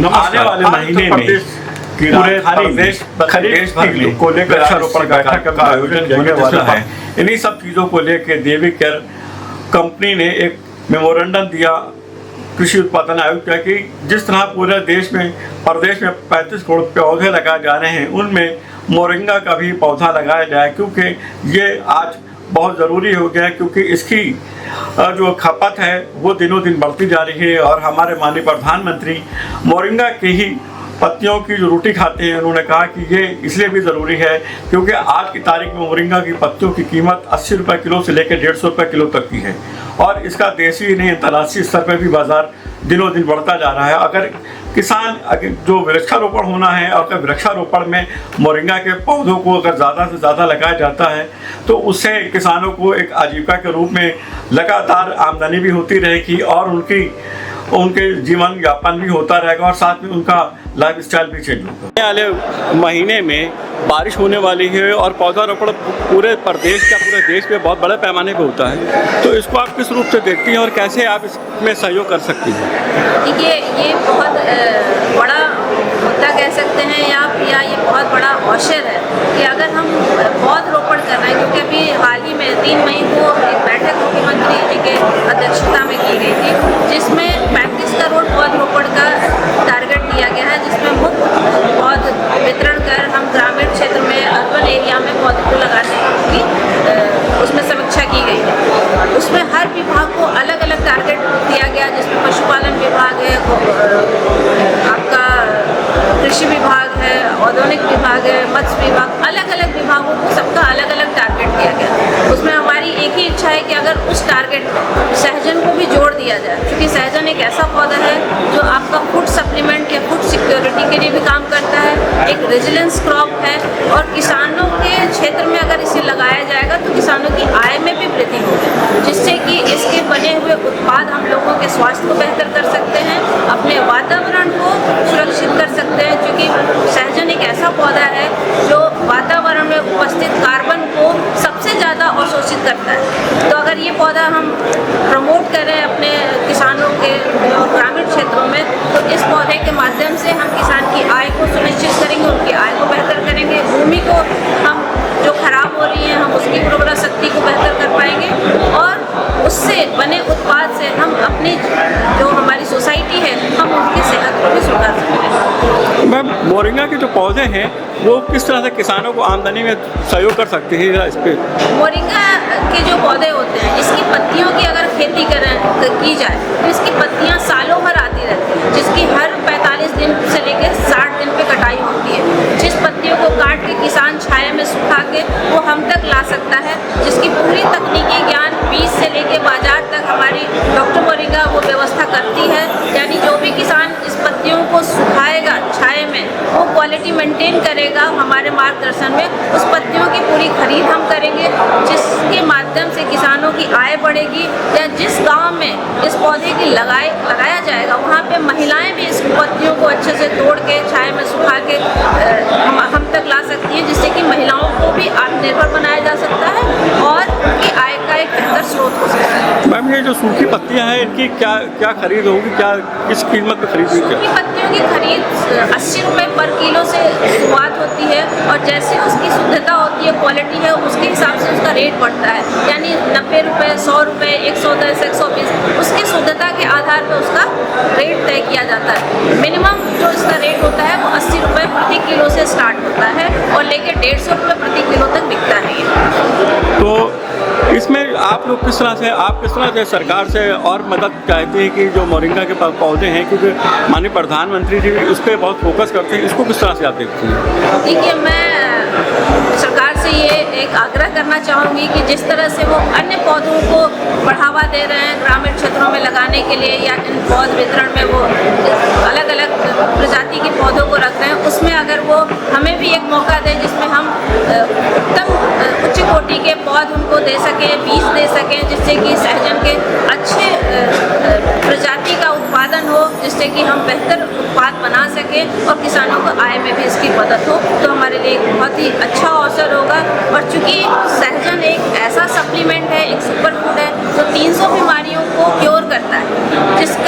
आने वाले महीने में पूरे प्रदेश खरीफ को लेकर वृक्षारोपण बैठक का आयोजन होने वाला है। इन्हीं सब चीज़ों को लेकर देवी केयर कंपनी ने एक मेमोरेंडम दिया कृषि उत्पादन आयोग का कि जिस तरह पूरे देश में प्रदेश में 35 करोड़ पौधे लगाए जा रहे हैं, उनमें मोरिंगा का भी पौधा लगाया जाए, क्योंकि ये आज बहुत ज़रूरी हो गया है, क्योंकि इसकी जो खपत है वो दिनों दिन बढ़ती जा रही है। और हमारे माननीय प्रधानमंत्री मोरिंगा की ही पत्तियों की जो रोटी खाते हैं, उन्होंने कहा कि ये इसलिए भी ज़रूरी है क्योंकि आज की तारीख में मोरिंगा की पत्तियों की कीमत 80 रुपये किलो से लेकर 150 रुपये किलो तक की है और इसका देशी नहीं अंतर्राष्ट्रीय स्तर पर भी बाजार दिनों दिन बढ़ता जा रहा है। अगर किसान जो वृक्षारोपण होना है और अगर वृक्षारोपण में मोरिंगा के पौधों को अगर ज़्यादा से ज़्यादा लगाया जाता है तो उससे किसानों को एक आजीविका के रूप में लगातार आमदनी भी होती रहेगी और उनके जीवन यापन भी होता रहेगा और साथ में उनका लाइफ स्टाइल भी चेंज होगा। आने वाले महीने में बारिश होने वाली है और पौधारोपण पूरे प्रदेश का पूरे देश में बहुत बड़े पैमाने पे होता है, तो इसको आप किस रूप से देखती हैं और कैसे आप इसमें सहयोग कर सकती हैं? देखिए, ये बहुत बड़ा मुद्दा कह सकते हैं या ये बहुत बड़ा अवसर है कि अगर हम पौधरोपण कर रहे हैं, क्योंकि अभी हाल ही में 3 मई को एक बैठक मुख्यमंत्री जी के अध्यक्षता में की गई थी, जिसमें 35 करोड़ पौधरोपण का टारगेट दिया गया है, जिसमें मुफ्त पौध वितरण कर हम ग्रामीण क्षेत्र में अर्बन एरिया में पौधों को लगाने की उसमें समीक्षा की गई है। उसमें हर विभाग को अलग अलग टारगेट दिया गया, जिसमें पशुपालन विभाग है, आपका कृषि विभाग है, औद्योगिक विभाग है, मत्स्य विभाग, अलग अलग विभागों को सबका अलग अलग टारगेट दिया गया। उसमें हमारी एक ही इच्छा है कि अगर उस टारगेट में सहजन को भी जोड़ दिया जाए, क्योंकि सहजन एक ऐसा पौधा है जो आपका फूड सप्लीमेंट या फूड सिक्योरिटी के लिए भी काम करता है, एक रेजिलेंस क्रॉप है और किसानों के क्षेत्र में अगर इसे लगाया जाएगा तो किसानों की आय में भी वृद्धि होगी, जिससे कि इसके बने हुए उत्पाद हम लोगों के स्वास्थ्य को बेहतर कर सकते हैं, अपने वातावरण को सुरक्षित कर सकते हैं, क्योंकि सहजन एक ऐसा पौधा है जो वातावरण में उपस्थित कार्बन को सबसे ज़्यादा अवशोषित करता है। तो अगर ये पौधा हम प्रमोट करें अपने किसानों के ग्रामीण क्षेत्रों में, तो इस पौधे के माध्यम से हम किसान की आय को सुनिश्चित करेंगे, उनकी आय को बेहतर करेंगे, भूमि को हम जो खराब हो रही है हम उसकी उर्वरा शक्ति को बेहतर कर पाएंगे और उससे बने उत्पाद से हम अपनी जो हमारी सोसाइटी है हम उनकी सेहत को भी सुधार सकते हैं। मैम, मोरिंगा के जो पौधे हैं वो किस तरह से किसानों को आमदनी में सहयोग कर सकते हैं इस पर? मोरिंगा के जो पौधे होते हैं, इसकी पत्तियों की अगर खेती की जाए तो इसकी पत्तियां सालों भर आती रहती हैं, जिसकी हर 45 दिन से लेकर 60 दिन पे कटाई होती है। जिस पत्तियों को काट के किसान छाया में सुखा के वो हम तक ला सकता है, जिसकी पूरी तकनीकी ज्ञान बीज से लेके बाजार तक हमारी डॉक्टर मोरिंगा वो व्यवस्था करती है। यानी जो भी किसान इस पत्तियों को सुखाएगा छाये में, वो क्वालिटी मेंटेन करेगा हमारे मार्गदर्शन में, उस पत्तियों की पूरी खरीद हम करेंगे, जिसके माध्यम से किसानों की आय बढ़ेगी। या जिस गांव में इस पौधे की लगाया जाएगा वहाँ पे महिलाएं भी इस पत्तियों को अच्छे से तोड़ के छाये में सुखा के हम तक ला सकती हैं, जिससे कि महिलाओं को भी आत्मनिर्भर बनाया जा सकता है और उनकी आय का एक बेहतर स्रोत हो सकता है। मैम, ये जो सूखी पत्तियां हैं इनकी क्या खरीद होगी, किस कीमत पे खरीद होगी? सूखी पत्तियों की खरीद 80 रुपये पर किलो से शुरुआत होती है और जैसे उसकी शुद्धता होती है, क्वालिटी है, उसके हिसाब से उसका रेट बढ़ता है। यानी 90 रुपये, 100 रुपये, 110, 120, उसकी शुद्धता के आधार पर उसका रेट तय किया जाता है। मिनिमम जो इसका रेट होता है वो 80 रुपये प्रति किलो से स्टार्ट होता है और लेके 150 रुपये प्रति किलो तक बिकता है ये। तो इसमें आप लोग किस तरह से सरकार से और मदद चाहते हैं कि जो मोरिंगा के पौधे हैं, क्योंकि माननीय प्रधानमंत्री जी भी उस पर बहुत फोकस करते हैं, इसको किस तरह से आप देखते हैं? देखिए, मैं सरकार से ये एक आग्रह करना चाहूँगी कि जिस तरह से वो अन्य पौधों को बढ़ावा दे रहे हैं ग्रामीण क्षेत्रों में लगाने के लिए, या इन पौध वितरण में वो अलग अलग प्रजाति के पौधों को रख रहे हैं, उसमें अगर वो हमें भी एक मौका दें जिसमें हम उत्तम उच्च कोटि के पौध उनको दे सकें, बीज दे सकें, जिससे कि सहजन के अच्छे प्रजाति का उत्पादन हो, जिससे कि हम बेहतर उत्पाद बना सकें और किसानों को आय में भी इसकी मदद हो, तो हमारे लिए एक बहुत ही अच्छा अवसर होगा। और चूँकि सहजन एक ऐसा सप्लीमेंट है, एक सुपर फूड है जो 300 बीमारियों को क्योर करता है, जिसके